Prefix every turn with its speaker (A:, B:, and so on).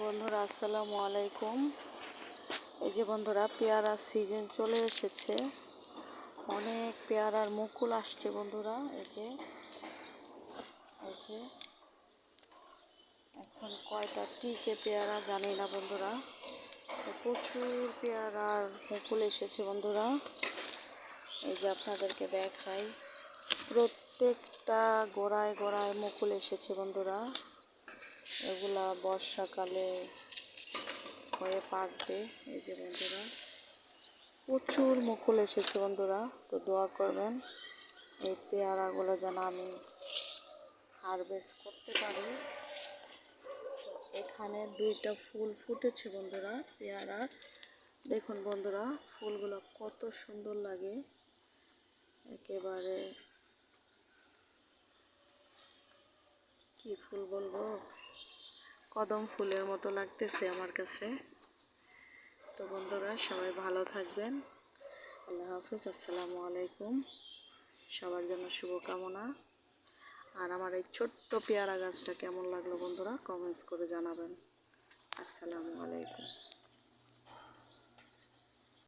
A: বন্ধুরা আসসালামু আলাইকুম। এই যে বন্ধুরা, পেয়ারার সিজন চলে এসেছে। অনেক পেয়ারার মুকুল আসছে বন্ধুরা। এই যে এখন কয়টা টিকে পেয়ারা জানি না বন্ধুরা। প্রচুর পেয়ারার মুকুল এসেছে বন্ধুরা। এই যে আপনাদেরকে দেখাই, প্রত্যেকটা গোড়ায় গোড়ায় মুকুল এসেছে বন্ধুরা। এগুলা বর্ষাকালে হয়ে পাকবে। এই যে বন্ধুরা, প্রচুর মুকুল এসেছে বন্ধুরা। তো দোয়া করবেন এই পেয়ারাগুলো যেন আমি হারভেস্ট করতে পারি। এখানে 2টা ফুল ফুটেছে বন্ধুরা পেয়ারার। দেখুন বন্ধুরা, ফুলগুলো কত সুন্দর লাগে, একেবারে কি ফুল বলবো, কদম ফুলের মতো লাগতেছে আমার কাছে। তো বন্ধুরা, সবাই ভালো থাকবেন। আল্লাহ হাফিজ, আসসালামু আলাইকুম। সবার জন্য শুভকামনা। আর আমার এই ছোট্ট পেয়ারা গাছটা কেমন লাগলো বন্ধুরা, কমেন্টস করে জানাবেন। আসসালামু আলাইকুম।